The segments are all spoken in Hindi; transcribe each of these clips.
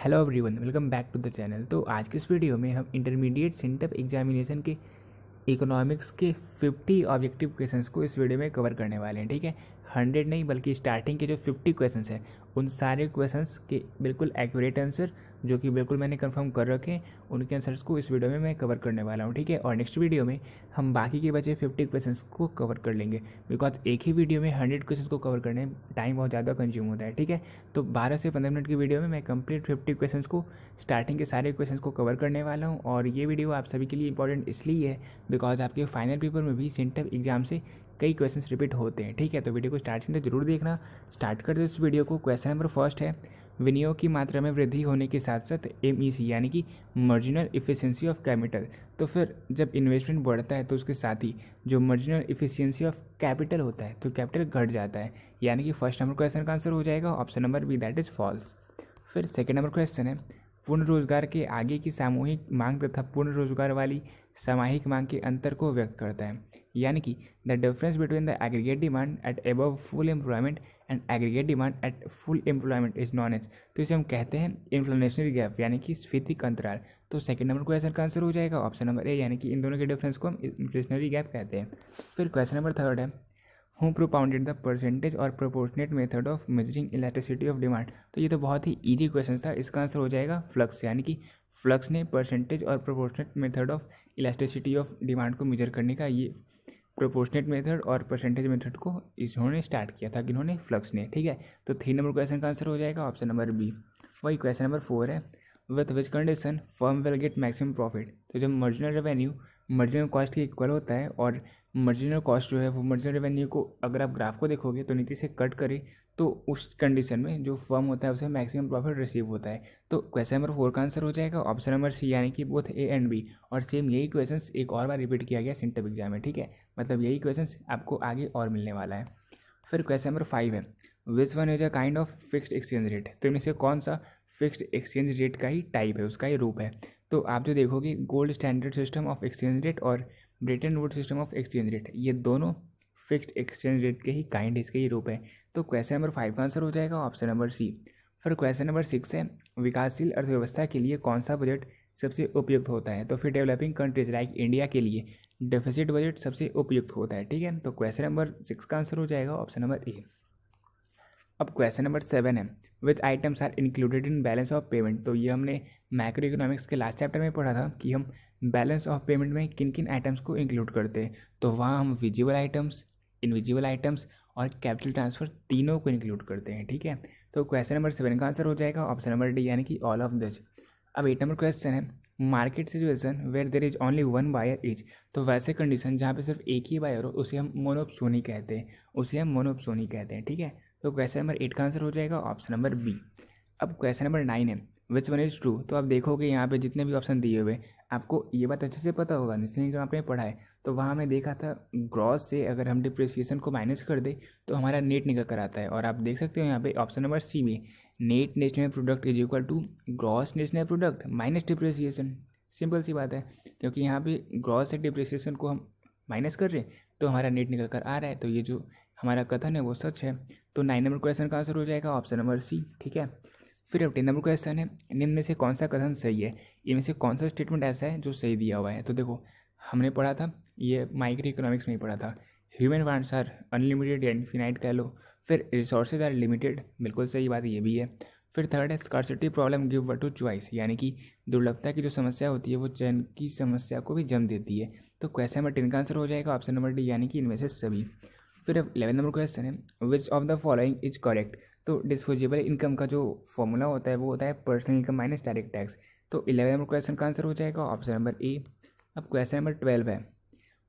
Hello everyone, welcome back to the channel. तो आज के इस वीडियो में हम इंटरमीडिएट सेंटअप एग्जामिनेशन के इकोनॉमिक्स के 50 ऑब्जेक्टिव क्वेश्चंस को इस वीडियो में कवर करने वाले हैं। ठीक है, 100 नहीं बल्कि स्टार्टिंग के जो 50 क्वेश्चंस हैं उन सारे क्वेश्चंस के बिल्कुल एक्यूरेट आंसर जो कि बिल्कुल मैंने कंफर्म कर रखे हैं, उनके आंसर्स को इस वीडियो में मैं कवर करने वाला हूँ। ठीक है, और नेक्स्ट वीडियो में हम बाकी के बचे 50 क्वेश्चंस को कवर कर लेंगे, बिकॉज एक ही वीडियो में 100 क्वेश्चंस को कवर करने में टाइम बहुत ज़्यादा कंज्यूम होता है। ठीक है, तो 12 से 15 मिनट की वीडियो में मैं कंप्लीट 50 क्वेश्चंस को, स्टार्टिंग के सारे क्वेश्चंस को कवर करने वाला हूँ। और ये वीडियो आप सभी के लिए इंपॉर्टेंट इसलिए है बिकॉज आपके फाइनल पेपर में भी सेंटअप एग्जाम से कई क्वेश्चंस रिपीट होते हैं। ठीक है, तो वीडियो को स्टार्टिंग से जरूर देखना। स्टार्ट कर दो इस वीडियो को। क्वेश्चन नंबर फर्स्ट है, विनियोग की मात्रा में वृद्धि होने के साथ साथ MEC यानी कि मार्जिनल इफिशियंसी ऑफ कैपिटल, तो फिर जब इन्वेस्टमेंट बढ़ता है तो उसके साथ ही जो मार्जिनल इफिशियंसी ऑफ कैपिटल होता है तो कैपिटल घट जाता है, यानी कि फर्स्ट नंबर क्वेश्चन का आंसर हो जाएगा option number B, that is false. फिर सेकेंड नंबर क्वेश्चन है, पूर्ण रोजगार के आगे की सामूहिक मांग तथा पूर्ण रोजगार वाली सामाहिक मांग के अंतर को व्यक्त करता है, यानी कि the difference between the aggregate demand at above full employment and aggregate demand at full employment is known as, तो इसे हम कहते हैं इन्फ्लेशनरी गैप यानी कि स्फीतिक अंतराल। तो सेकंड नंबर क्वेश्चन का आंसर हो जाएगा ऑप्शन नंबर ए, यानी कि इन दोनों के डिफरेंस को हम इन्फ्लेशनरी गैप कहते हैं। फिर क्वेश्चन नंबर थर्ड है, हु प्रोपाउंडेड द परसेंटेज और proportionate method of measuring elasticity of demand, तो ये तो बहुत ही ईजी क्वेश्चन था। इसका आंसर हो जाएगा फ्लक्स, यानी कि फ्लक्स ने परसेंटेज और proportionate method of elasticity of demand को मेजर करने का ये प्रोपोर्शनेट मेथड और परसेंटेज मेथड को इन्होंने स्टार्ट किया था, किन्होंने, फ्लक्स ने। ठीक है, तो 3 नंबर क्वेश्चन का आंसर हो जाएगा ऑप्शन नंबर बी। वही क्वेश्चन नंबर 4 है, with which condition firm will get maximum profit, तो जब मार्जिनल रेवेन्यू मार्जिनल कॉस्ट के इक्वल होता है और मार्जिनल कॉस्ट जो है वो मार्जिनल रेवेन्यू को अगर आप ग्राफ को देखोगे तो नीचे से कट करे तो उस कंडीशन में जो फर्म होता है उसे मैक्सिमम प्रॉफिट रिसीव होता है। तो क्वेश्चन नंबर 4 का आंसर हो जाएगा ऑप्शन नंबर सी, यानी कि बोथ ए एंड बी। और सेम यही क्वेश्चन एक और बार रिपीट किया गया सेंटअप एग्जाम में। ठीक है, मतलब यही क्वेश्चन आपको आगे और मिलने वाला है। फिर क्वेश्चन नंबर 5 है, which one is a kind of fixed exchange rate, तो इनमें से कौन सा फिक्स्ड एक्सचेंज रेट का ही टाइप है, उसका ही रूप है। तो आप जो देखोगे gold standard system of exchange rate और Bretton wood system of exchange rate, ये दोनों फिक्स्ड एक्सचेंज रेट के ही काइंड, इसके ही रूप है। तो क्वेश्चन नंबर 5 का आंसर हो जाएगा ऑप्शन नंबर सी। फिर क्वेश्चन नंबर 6 है, विकासशील अर्थव्यवस्था के लिए कौन सा बजट सबसे उपयुक्त होता है, तो फिर डेवलपिंग कंट्रीज लाइक इंडिया के लिए डेफिसिट बजट सबसे उपयुक्त होता है। ठीक है, तो क्वेश्चन नंबर 6 का आंसर हो जाएगा ऑप्शन नंबर ए। अब क्वेश्चन नंबर 7 है, which items are included in balance of payment, तो ये हमने मैक्रो इकोनॉमिक्स के लास्ट चैप्टर में पढ़ा था कि हम बैलेंस ऑफ पेमेंट में किन किन आइटम्स को इंक्लूड करते हैं। तो वहाँ हम विजिबल आइटम्स, इनविजिबल आइटम्स और कैपिटल ट्रांसफर तीनों को इंक्लूड करते हैं। ठीक है, तो क्वेश्चन नंबर 7 का आंसर हो जाएगा ऑप्शन नंबर डी, यानी कि ऑल ऑफ दिस। अब 8 नंबर क्वेश्चन है, market situation where there is only one buyer is, तो वैसे कंडीशन जहाँ पे सिर्फ एक ही बायर हो उसे हम मोनोप्सोनी कहते हैं, उसे हम मोनोप्सोनी कहते हैं। ठीक है, तो क्वेश्चन नंबर 8 का आंसर हो जाएगा ऑप्शन नंबर बी। अब क्वेश्चन नंबर 9 है, विच वन इज ट्रू, तो आप देखोगे यहाँ पे जितने भी ऑप्शन दिए हुए आपको ये बात अच्छे से पता होगा, जिसने आपने पढ़ा है। तो वहाँ हमने देखा था ग्रॉस से अगर हम डिप्रिसिएशन को माइनस कर दे तो हमारा नेट निकल कर आता है। और आप देख सकते हो यहाँ पे ऑप्शन नंबर सी में net national product is equal to gross national product minus depreciation. Simple सी बात है, क्योंकि यहाँ पे ग्रॉस से डिप्रिसिएशन को हम माइनस कर रहे हैं तो हमारा नेट निकल कर आ रहा है, तो ये जो हमारा कथन है वो सच है। तो 9 नंबर क्वेश्चन का आंसर हो जाएगा ऑप्शन नंबर सी। ठीक है, फिर अब 10 नंबर क्वेश्चन है, निम्न में से कौन सा कथन सही है, इनमें से कौन सा स्टेटमेंट ऐसा है जो सही दिया हुआ है। तो देखो हमने पढ़ा था, ये माइक्रो इकोनॉमिक्स में ही पढ़ा था, ह्यूमन वांट्स आर अनलिमिटेड या इन्फिनाइट कह लो। फिर रिसोर्सेज आर लिमिटेड, बिल्कुल सही बात ये भी है। फिर थर्ड है, scarcity problem give birth to choice, यानी कि दुर्लभता की जो समस्या होती है वो चयन की समस्या को भी जन्म देती है। तो क्वेश्चन नंबर 10 का आंसर हो जाएगा ऑप्शन नंबर डी, यानी कि इनमें से सभी। फिर अब 11 नंबर क्वेश्चन है, which of the following is correct, तो डिस्पोजेबल इनकम का जो फॉर्मूला होता है वो होता है personal income minus direct tax. तो 11 नंबर क्वेश्चन का आंसर हो जाएगा ऑप्शन नंबर ए। अब क्वेश्चन नंबर 12 है,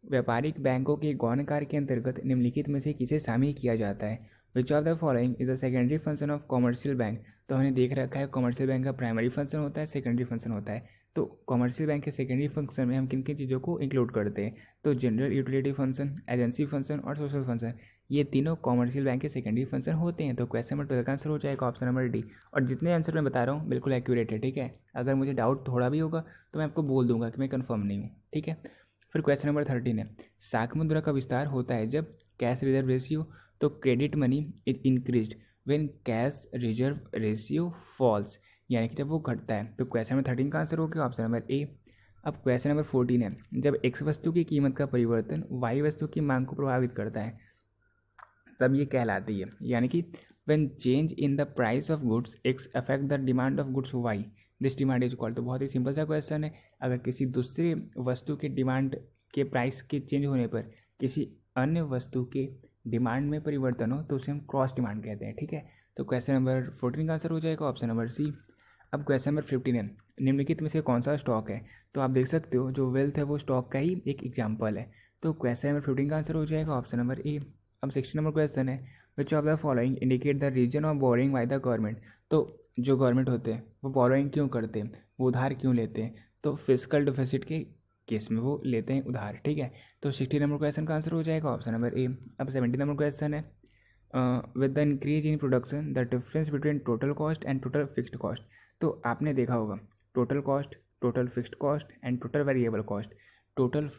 व्यापारिक बैंकों के गौण कार्य के अंतर्गत निम्नलिखित में से किसे शामिल किया जाता है, which of the following is the secondary function of commercial bank. तो हमने देख रखा है कॉमर्शियल बैंक का प्राइमरी फंक्शन होता है, सेकेंडरी फंक्शन होता है। तो कॉमर्शियल बैंक के सेकेंडरी फंक्शन में हम किन किन चीज़ों को इंक्लूड करते हैं, तो general utility function, agency function और सोशल फंक्शन, ये तीनों कॉमर्शियल बैंक के सेकेंडरी फंक्शन होते हैं। तो क्वेश्चन नंबर 12 का आंसर हो जाएगा ऑप्शन नंबर डी। और जितने आंसर मैं बता रहा हूँ बिल्कुल एक्यूरेट है। ठीक है, अगर मुझे डाउट थोड़ा भी होगा तो मैं आपको बोल दूंगा कि मैं कंफर्म नहीं हूँ। ठीक है, फिर क्वेश्चन नंबर 13 है, साख मुद्रा का विस्तार होता है जब कैश रिजर्व रेशियो, तो credit money is increased when cash reserve ratio falls, यानी कि जब वो घटता है। तो क्वेश्चन नंबर 13 का आंसर हो गया ऑप्शन नंबर ए। अब क्वेश्चन नंबर 14 है, जब एक्स वस्तु की कीमत का परिवर्तन वाई वस्तु की मांग को प्रभावित करता है तब ये कहलाती है, यानी कि when change in the price of goods x affect the demand of goods why this demand is equal. तो बहुत ही सिंपल सा क्वेश्चन है। अगर किसी दूसरे वस्तु के डिमांड के प्राइस के चेंज होने पर किसी अन्य वस्तु के डिमांड में परिवर्तन हो तो उसे हम क्रॉस डिमांड कहते हैं, ठीक है। तो क्वेश्चन नंबर 14 का आंसर हो जाएगा ऑप्शन नंबर सी। अब क्वेश्चन नंबर 15 है, निम्नलिखित में से कौन सा स्टॉक है। तो आप देख सकते हो जो वेल्थ है वो स्टॉक का ही एक एग्जाम्पल है। तो क्वेश्चन नंबर 15 का आंसर हो जाएगा ऑप्शन नंबर ए। अब 16 नंबर क्वेश्चन है, which of the following indicate the reason of borrowing by the government. तो जो गवर्नमेंट होते हैं वो बोरोइंग क्यों करते हैं, वो उधार क्यों लेते हैं। तो फिजिकल डिफिसिट के केस में वो लेते हैं उधार, ठीक है। तो 16 नंबर क्वेश्चन का आंसर हो जाएगा ऑप्शन नंबर ए। अब 17 नंबर क्वेश्चन है, with the increase in production the difference between total cost and total fixed cost. तो आपने देखा होगा total cost, total fixed cost and total variable cost. Total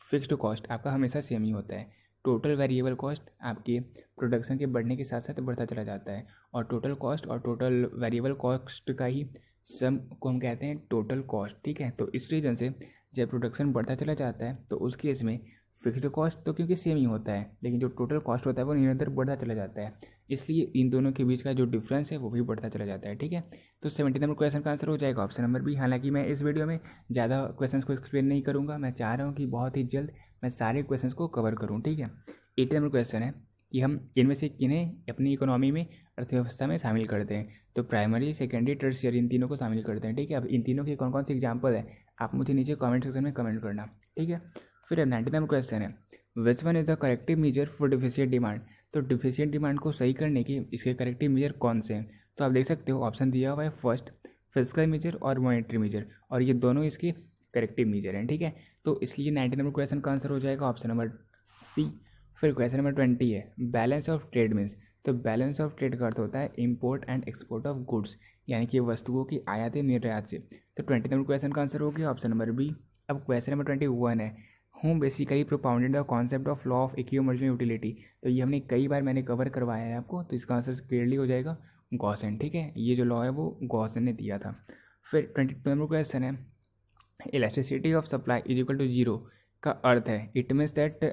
fixed cost आपका हमेशा सेम ही होता है। टोटल वेरिएबल कॉस्ट आपके प्रोडक्शन के बढ़ने के साथ साथ बढ़ता चला जाता है, और टोटल कॉस्ट और टोटल वेरिएबल कॉस्ट का ही सम को हम कहते हैं टोटल कॉस्ट, ठीक है। तो इस रीज़न से जब प्रोडक्शन बढ़ता चला जाता है तो उस केस में फिक्स्ड कॉस्ट तो क्योंकि सेम ही होता है, लेकिन जो टोटल कॉस्ट होता है वो निरंतर बढ़ता चला जाता है, इसलिए इन दोनों के बीच का जो डिफरेंस है वो भी बढ़ता चला जाता है, ठीक है। तो 17 नंबर क्वेश्चन का आंसर हो जाएगा ऑप्शन नंबर बी। हालांकि मैं इस वीडियो में ज़्यादा क्वेश्चन को एक्सप्लेन नहीं करूँगा, मैं चाह रहा हूँ कि बहुत ही जल्द मैं सारे क्वेश्चन को कवर करूँ, ठीक है। 18 नंबर क्वेश्चन है कि हम इनमें से किन्हें अपनी इकोनॉमी में, अर्थव्यवस्था में शामिल करते हैं। तो प्राइमरी, सेकेंडरी, टर्शियरी इन तीनों को शामिल करते हैं, ठीक है। अब इन तीनों के कौन कौन से एग्जाम्पल है आप मुझे नीचे कमेंट सेक्शन में कमेंट करना, ठीक है। फिर 19 नंबर क्वेश्चन है, which one is the corrective measure for deficient demand. तो डिफिशिएंट डिमांड को सही करने के इसके करेक्टिव मेजर कौन से हैं। तो आप देख सकते हो ऑप्शन दिया हुआ है, फर्स्ट फिजिकल मेजर और मॉनेटरी मेजर, और ये दोनों इसके करेक्टिव मेजर हैं, ठीक है। तो इसलिए 19 नंबर क्वेश्चन का आंसर हो जाएगा ऑप्शन नंबर सी। फिर क्वेश्चन नंबर 20 है, बैलेंस ऑफ ट्रेड मीन्स। तो बैलेंस ऑफ ट्रेड का अर्थ होता है import and export of goods, यानी कि वस्तुओं की आयात निर्यात से। तो 20 नंबर क्वेश्चन का आंसर हो गया ऑप्शन नंबर बी। अब क्वेश्चन नंबर 21 है, who basically propounded the concept of law of equimarginal utility. तो ये हमने कई बार मैंने कवर करवाया है आपको, तो इसका आंसर क्लियरली हो जाएगा गॉसन, ठीक है। ये जो लॉ है वो गॉसन ने दिया था। फिर 22 नंबर क्वेश्चन है, elasticity of supply is equal to zero का अर्थ है, it means that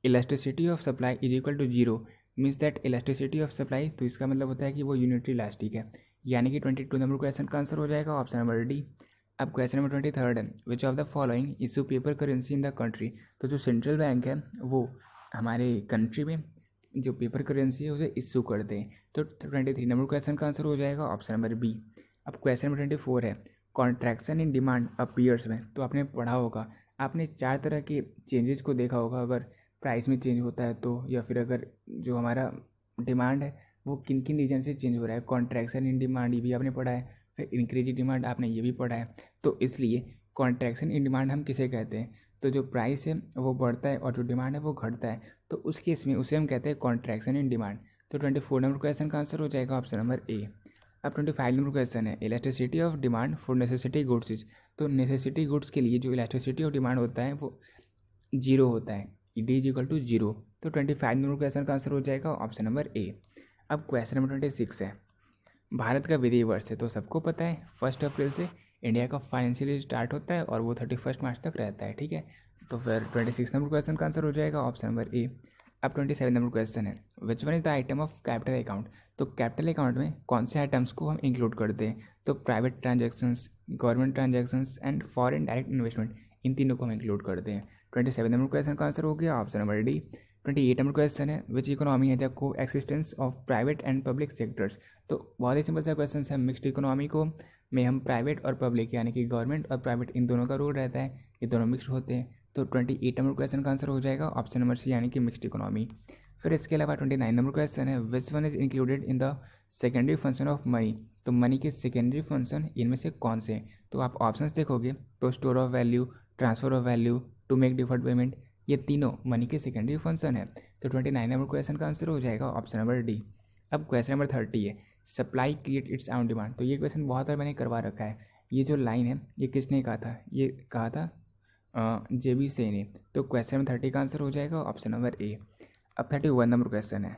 elasticity of supply is equal to zero means that elasticity of supply, तो इसका मतलब होता है कि वो यूनिटरी इलास्टिक है, यानी कि 22 नंबर क्वेश्चन का आंसर हो जाएगा ऑप्शन नंबर डी। अब क्वेश्चन नंबर 23 है, which of the following issue paper currency in the country. तो जो सेंट्रल बैंक है वो हमारे कंट्री में जो पेपर करेंसी है उसे इशू करते हैं। तो 23 नंबर क्वेश्चन का आंसर हो जाएगा ऑप्शन नंबर बी। अब क्वेश्चन नंबर 24 है, कॉन्ट्रैक्शन इन डिमांड अपीयर्स में। तो आपने पढ़ा होगा, आपने 4 तरह के चेंजेस को देखा होगा, अगर प्राइस में चेंज होता है तो, या फिर अगर जो हमारा डिमांड है वो किन किन रीजन से चेंज हो रहा है। कॉन्ट्रैक्शन इन डिमांड ये भी आपने पढ़ा है, फिर इंक्रीज डिमांड आपने ये भी पढ़ा है। तो इसलिए कॉन्ट्रैक्शन इन डिमांड हम किसे कहते हैं, तो जो प्राइस है वो बढ़ता है और जो डिमांड है वो घटता है, तो उस केस में उसे हम कहते हैं कॉन्ट्रैक्शन इन डिमांड। तो 24 नंबर क्वेश्चन का आंसर हो जाएगा ऑप्शन नंबर ए। अब 25 नंबर क्वेश्चन है, elasticity of demand for necessity goods. तो नेसेसिटी गुड्स के लिए जो इलेक्ट्रिसिटी ऑफ डिमांड होता है वो जीरो होता है, D is equal to zero. तो 25 नंबर क्वेश्चन का आंसर हो जाएगा ऑप्शन नंबर ए। अब क्वेश्चन नंबर 26 है, भारत का विधि वर्ष है। तो सबको पता है 1 अप्रैल से इंडिया का फाइनेंशियल ईयर स्टार्ट होता है और वो 31 मार्च तक रहता है, ठीक है। तो फिर 26 नंबर क्वेश्चन का आंसर हो जाएगा ऑप्शन नंबर ए। अब 27 नंबर क्वेश्चन है, which one is the item of capital account. तो कैपिटल अकाउंट में कौन से आइटम्स को हम इंक्लूड करते हैं। तो private transactions, government transactions and foreign direct investment, इन तीनों को हम इंक्लूड करते हैं। 27 नंबर क्वेश्चन का आंसर हो गया option number D. 28 number question है, विच इकोनॉमी है द को existence of private and public sectors. तो बहुत ही सिंपल सा क्वेश्चन है, मिक्स्ड इकोनॉमी को में हम प्राइवेट और पब्लिक यानी कि गवर्नमेंट और प्राइवेट इन दोनों का रोल रहता है, ये दोनों मिक्स्ड होते हैं। तो 28 नंबर क्वेश्चन का आंसर हो जाएगा ऑप्शन नंबर सी, यानी कि मिक्स्ड इकोनॉमी। फिर इसके अलावा 29 नंबर क्वेश्चन है, which one is included in the secondary function of money. तो मनी के सेकेंडरी फंक्शन इनमें से कौन से। तो आप ऑप्शंस देखोगे तो store of value, transfer of value, to make deferred payment, ये तीनों मनी के सेकेंडरी फंक्शन है। तो 29 नंबर क्वेश्चन का आंसर हो जाएगा ऑप्शन नंबर डी। अब क्वेश्चन नंबर 30 है, supply create its own demand. तो ये क्वेश्चन बहुत बार मैंने करवा रखा है। ये जो लाइन है ये किसने कहा था, ये कहा था JB सेन ने। तो क्वेश्चन नंबर 30 का आंसर हो जाएगा ऑप्शन नंबर ए। अब 31 नंबर क्वेश्चन है,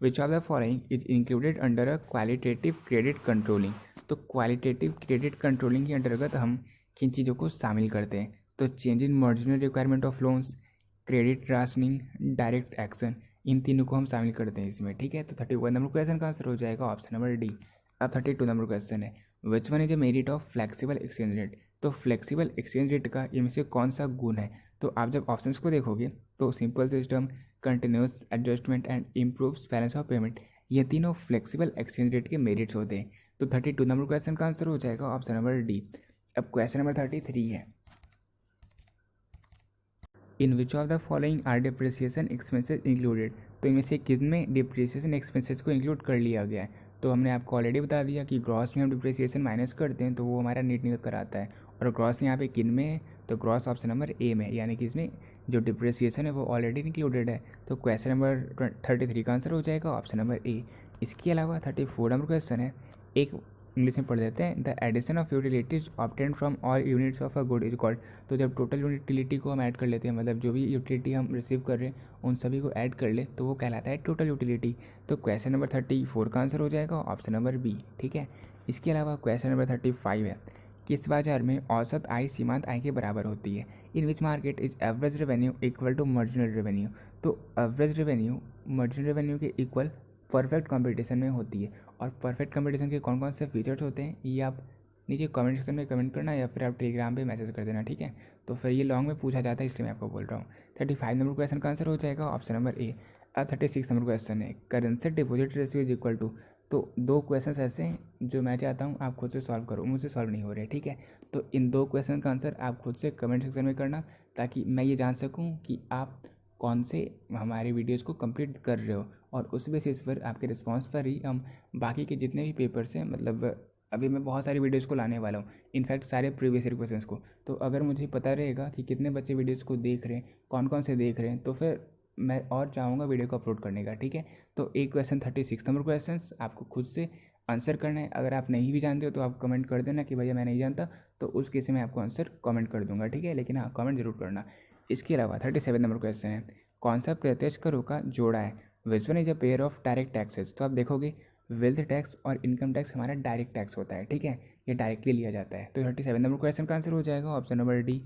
which of the following is included under a qualitative credit controlling. तो क्वालिटेटिव क्रेडिट कंट्रोलिंग के अंतर्गत हम किन चीज़ों को शामिल करते हैं? तो change in marginal requirement of loans, credit rationing, direct action, इन तीनों को हम शामिल करते हैं इसमें, ठीक है। तो 31 नंबर क्वेश्चन का आंसर हो जाएगा ऑप्शन नंबर डी। अब 32 नंबर क्वेश्चन है, which one is a merit of flexible exchange rate. तो फ्लेक्सिबल एक्सचेंज रेट का इनमें से कौन सा गुण है? तो आप जब ऑप्शंस को देखोगे तो simple system, continuous adjustment and improves balance of payment, ये तीनों फ्लेक्सिबल एक्सचेंज रेट के मेरिट्स होते हैं। तो 32 नंबर क्वेश्चन का आंसर हो जाएगा ऑप्शन नंबर डी। अब क्वेश्चन नंबर 33 है, in which of the following are depreciation expenses included. तो इनमें से किन में डिप्रिसिएशन एक्सपेंसेस को इंक्लूड कर लिया गया है? तो हमने आपको ऑलरेडी बता दिया कि ग्रॉस में हम डिप्रिसिएशन माइनस करते हैं तो वो हमारा नेट निकल कर आता है, और ग्रॉस यहाँ पे किन में है? तो ग्रॉस ऑप्शन नंबर ए में, यानी कि इसमें जो डिप्रिसिएशन है वो ऑलरेडी इंक्लूडेड है। तो क्वेश्चन नंबर 33 का आंसर हो जाएगा ऑप्शन नंबर ए। इसके अलावा 34 नंबर क्वेश्चन है, एक इंग्लिश में पढ़ देते हैं, the addition of utilities obtain from all units of a good is called. तो जब टोटल यूटिलिटी को हम ऐड कर लेते हैं, मतलब जो भी यूटिलिटी हम रिसीव कर रहे हैं उन सभी को ऐड कर ले तो वो कहलाता है टोटल यूटिलिटी। तो क्वेश्चन नंबर 34 का आंसर हो जाएगा ऑप्शन नंबर बी, ठीक है। इसके अलावा क्वेश्चन नंबर 35 है, किस बाजार में औसत आय सीमांत आय के बराबर होती है? In which market is average revenue equal to marginal revenue. तो एवरेज रेवेन्यू मार्जिनल रेवेन्यू के इक्वल परफेक्ट कंपटीशन में होती है। और परफेक्ट कंपटीशन के कौन कौन से फीचर्स होते हैं ये आप नीचे कमेंट सेक्शन में कमेंट करना, या फिर आप टेलीग्राम पे मैसेज कर देना, ठीक है। तो फिर ये लॉन्ग में पूछा जाता है इसलिए मैं आपको बोल रहा हूँ। 35 नंबर क्वेश्चन का आंसर हो जाएगा ऑप्शन नंबर ए। अब 36 नंबर क्वेश्चन है, currency deposit ratio is equal to. तो दो क्वेश्चन ऐसे हैं जो मैं चाहता हूँ आप खुद से सॉल्व करो, मुझसे सॉल्व नहीं हो रहे, ठीक है। तो इन दो क्वेश्चन का आंसर आप खुद से कमेंट सेक्शन में करना, ताकि मैं ये जान सकूँ कि आप कौन से हमारी वीडियोज़ को कंप्लीट कर रहे हो, और उस बेसिस पर आपके रिस्पांस पर ही हम बाकी के जितने भी पेपर्स हैं, मतलब अभी मैं बहुत सारी वीडियोज़ को लाने वाला हूँ, इनफैक्ट सारे प्रीवियस ईयर क्वेश्चंस को। तो अगर मुझे पता रहेगा कि कितने बच्चे वीडियोज़ को देख रहे हैं, कौन कौन से देख रहे हैं, तो फिर मैं और चाहूँगा वीडियो को अपलोड करने का, ठीक है। तो एक क्वेश्चन 36 नंबर क्वेश्चन आपको खुद से आंसर करना है। अगर आप नहीं भी जानते हो तो आप कमेंट कर देना कि भैया मैं नहीं जानता, तो उस केस में आपको आंसर कमेंट कर दूंगा, ठीक है। लेकिन हाँ, कमेंट जरूर करना। इसके अलावा 37 नंबर क्वेश्चन है, कौन सा प्रत्यक्ष करों का जोड़ा है? Which one is a pair of direct taxes. तो आप देखोगे वेल्थ टैक्स और इनकम टैक्स हमारा डायरेक्ट टैक्स होता है, ठीक है, ये डायरेक्टली लिया जाता है। तो 37 नंबर क्वेश्चन का आंसर हो जाएगा ऑप्शन नंबर डी।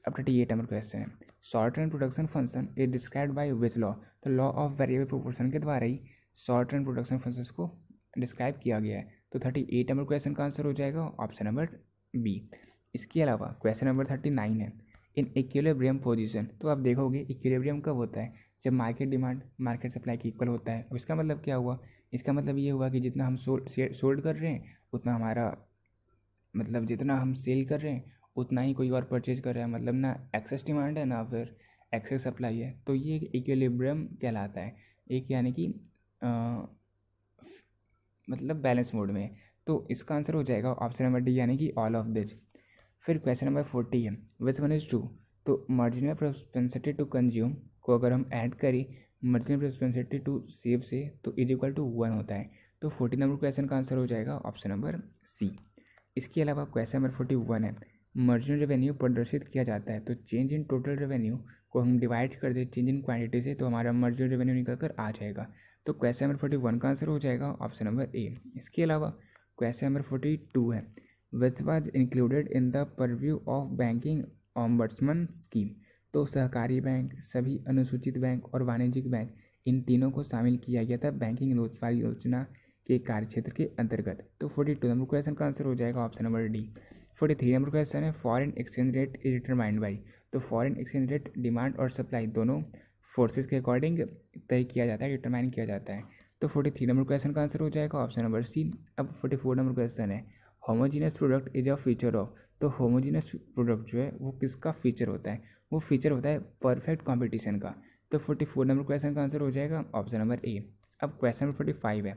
अब 38 नंबर क्वेश्चन है, short run production function is described by which law. तो लॉ ऑफ वेरिएबल प्रोपोर्शन के द्वारा ही शॉर्ट रन प्रोडक्शन फंक्शन को डिस्क्राइब किया गया है। तो 38 नंबर क्वेश्चन का आंसर हो जाएगा ऑप्शन नंबर बी। इसके अलावा क्वेश्चन नंबर 39 है, इन इक्विलिब्रियम पोजीशन। तो आप देखोगे इक्विलिब्रियम कब होता है? जब मार्केट डिमांड मार्केट सप्लाई के इक्वल होता है। अब इसका मतलब क्या हुआ? इसका मतलब ये हुआ कि जितना हम सोल्ड कर रहे हैं उतना हमारा, मतलब जितना हम सेल कर रहे हैं उतना ही कोई और परचेज कर रहा है, मतलब ना एक्सेस डिमांड है ना फिर एक्सेस सप्लाई है। तो ये इक्विलिब्रियम कहलाता है, एक यानी कि मतलब बैलेंस मोड में। तो इसका आंसर हो जाएगा ऑप्शन नंबर डी, यानी कि ऑल ऑफ दिस। फिर क्वेश्चन नंबर 40 है, विच वन इज ट्रू। तो मार्जिनल प्रोपेंसिटी टू कंज्यूम को अगर हम ऐड करें मार्जिनल प्रोपेंसिटी टू सेव से, तो इज इक्वल टू 1 होता है। तो 40 नंबर क्वेश्चन का आंसर हो जाएगा ऑप्शन नंबर सी। इसके अलावा क्वेश्चन नंबर 41 है, मार्जिनल रेवेन्यू प्रदर्शित किया जाता है। तो चेंज इन टोटल रेवेन्यू को हम डिवाइड कर दें चेंज इन क्वांटिटी से, तो हमारा मार्जिनल रेवेन्यू निकल कर आ जाएगा। तो क्वेश्चन नंबर 41 का आंसर हो जाएगा ऑप्शन नंबर ए। इसके अलावा क्वेश्चन नंबर 42 है, which was included in the purview of banking ombudsman scheme. तो सहकारी बैंक, सभी अनुसूचित बैंक और वाणिज्यिक बैंक, इन तीनों को शामिल किया गया था बैंकिंग लोकपाल योजना के कार्यक्षेत्र के अंतर्गत। तो 42 नंबर क्वेश्चन का आंसर हो जाएगा option number D. 43 number question है, foreign exchange rate is determined by. तो फॉरेन एक्सचेंज रेट डिमांड और सप्लाई दोनों फोर्सेस के अकॉर्डिंग तय किया जाता है, डिटरमाइन किया जाता है। तो 43 नंबर क्वेश्चन का आंसर हो जाएगा ऑप्शन नंबर सी। अब 44 नंबर क्वेश्चन है, homogeneous product is a feature of. तो होमोजीनियस प्रोडक्ट जो है वो किसका फीचर होता है? वो फीचर होता है परफेक्ट कॉम्पिटिशन का। तो 44 नंबर क्वेश्चन का आंसर हो जाएगा ऑप्शन नंबर ए। अब क्वेश्चन नंबर 45 है,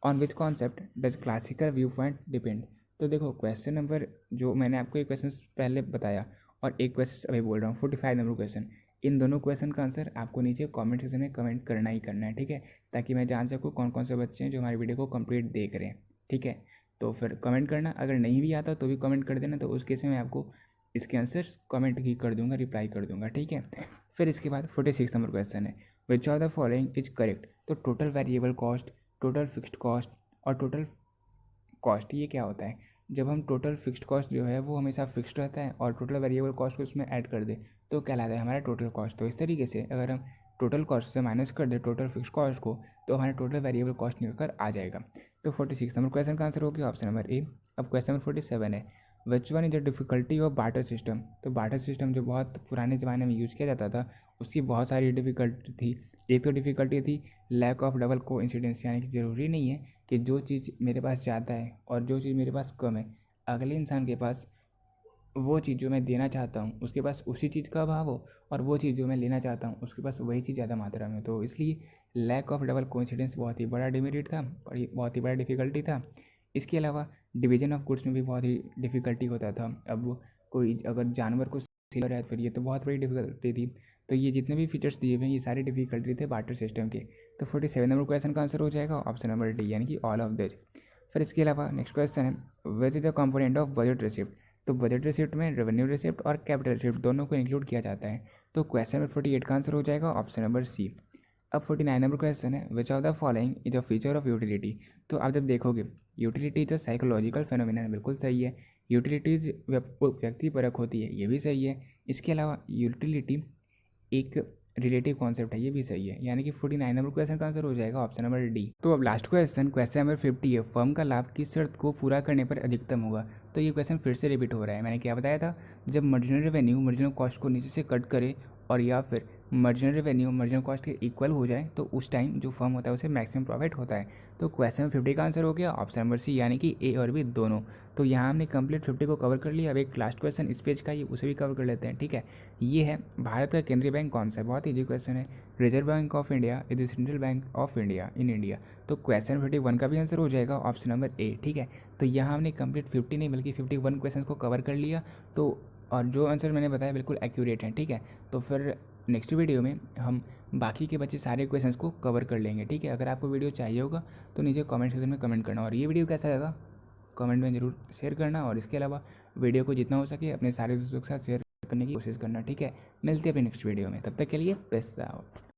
on which concept does classical view point depend. तो देखो क्वेश्चन नंबर जो मैंने आपको एक क्वेश्चन पहले बताया और एक क्वेश्चन अभी बोल रहा हूँ 45 नंबर क्वेश्चन, इन दोनों क्वेश्चन का आंसर आपको नीचे कमेंट सेक्शन में कमेंट करना ही करना है, ठीक है, ताकि मैं जान सकूँ कौन कौन से बच्चे हैं जो हमारी वीडियो को कंप्लीट देख रहे हैं, ठीक है। तो फिर कमेंट करना, अगर नहीं भी आता तो भी कमेंट कर देना, तो उस केस में मैं आपको इसके आंसर कमेंट ही कर दूंगा, रिप्लाई कर दूंगा, ठीक है। फिर इसके बाद 46 नंबर क्वेश्चन है, which of the following is correct. तो total variable cost, total fixed cost और टोटल कॉस्ट, ये क्या होता है? जब हम टोटल फिक्स्ड कॉस्ट जो है वो हमेशा फिक्स्ड रहता है और टोटल वेरिएबल कॉस्ट को उसमें ऐड कर दे तो कहलाता है हमारा टोटल कॉस्ट। तो इस तरीके से अगर हम टोटल कॉस्ट से माइनस कर दे टोटल फिक्स्ड कॉस्ट को तो हमारा टोटल वेरिएबल कॉस्ट निकल कर आ जाएगा। तो 46 नंबर क्वेश्चन का आंसर हो गया ऑप्शन नंबर ए। अब क्वेश्चन नंबर 47 है, which one is the difficulty of barter system. तो बार्टर सिस्टम जो बहुत पुराने ज़माने में यूज़ किया जाता था उसकी बहुत सारी डिफिकल्टी थी। एक तो डिफ़िकल्टी थी लैक ऑफ डबल को इंसिडेंस, यानी कि ज़रूरी नहीं है कि जो चीज़ मेरे पास ज़्यादा है और जो चीज़ मेरे पास कम है अगले इंसान के पास वो चीज़ जो मैं देना चाहता हूँ उसके पास उसी चीज़ का अभाव हो और वो चीज़ जो मैं लेना चाहता हूँ उसके पास वही चीज़ ज़्यादा मात्रा में। तो इसलिए लैक ऑफ डबल कोइंसिडेंस बहुत ही बड़ा डिमेरिट था और ये बहुत ही बड़ा डिफ़िकल्टी था। इसके अलावा डिवीजन ऑफ गुड्स में भी बहुत ही डिफ़िकल्टी होता था। अब कोई अगर जानवर को सेल है फिर ये तो बहुत बड़ी डिफ़िकल्टी थी। तो ये जितने भी फीचर्स दिए हुए हैं ये सारे डिफ़िकल्टी थे बार्टर सिस्टम के। तो 47 नंबर क्वेश्चन का आंसर हो जाएगा ऑप्शन नंबर डी, यानी कि ऑल ऑफ दिस। फिर इसके अलावा नेक्स्ट क्वेश्चन है, which is the component of budget receipt. तो बजट रिसिप्ट में रेवेन्यू रिसिप्ट और कैपिटल रिसिप्ट दोनों को इंक्लूड किया जाता है। तो क्वेश्चन नंबर 48 का आंसर हो जाएगा ऑप्शन नंबर सी। अब 49 नंबर क्वेश्चन है, which of the following is a feature of utility. तो आप जब देखोगे utility is a psychological phenomena, बिल्कुल सही है। यूटिलिटीज व्यक्तिपरक होती है, ये भी सही है। इसके अलावा यूटिलिटी एक रिलेटिव कॉन्सेप्ट है, ये भी सही है। यानी कि 49 नंबर क्वेश्चन का आंसर हो जाएगा ऑप्शन नंबर डी। तो अब लास्ट क्वेश्चन, क्वेश्चन नंबर 50 है, फर्म का लाभ किस शर्त को पूरा करने पर अधिकतम होगा। तो ये क्वेश्चन फिर से रिपीट हो रहा है। मैंने क्या बताया था, जब मार्जिनल रेवेन्यू मार्जिनल कॉस्ट को नीचे से कट करे और या फिर मार्जिनल रेवेन्यू मार्जिनल कॉस्ट के इक्वल हो जाए तो उस टाइम जो फर्म होता है उसे मैक्सिमम प्रॉफिट होता है। तो क्वेश्चन 50 का आंसर हो गया ऑप्शन नंबर सी, यानी कि ए और बी दोनों। तो यहाँ हमने कंप्लीट 50 को कवर कर लिया। अब एक लास्ट क्वेश्चन इस पेज का ही उसे भी कवर कर लेते हैं, ठीक है। ये है, भारत का केंद्रीय बैंक कौन सा है। बहुत ईजी क्वेश्चन है। Reserve bank of India is the central bank of India in India. तो क्वेश्चन 51 का भी आंसर हो जाएगा ऑप्शन नंबर ए, ठीक है। तो यहाँ हमने कंप्लीट 50 नहीं बल्कि 51 क्वेश्चन को कवर कर लिया। तो और जो आंसर मैंने बताया बिल्कुल एक्यूरेट है, ठीक है। तो फिर नेक्स्ट वीडियो में हम बाकी के बच्चे सारे क्वेश्चंस को कवर कर लेंगे, ठीक है। अगर आपको वीडियो चाहिए होगा तो नीचे कमेंट सेक्शन में कमेंट करना और ये वीडियो कैसा लगा कमेंट में ज़रूर शेयर करना। और इसके अलावा वीडियो को जितना हो सके अपने सारे दोस्तों के साथ शेयर करने की कोशिश करना, ठीक है। मिलते हैं अपने नेक्स्ट वीडियो में, तब तक के लिए पेश आउट।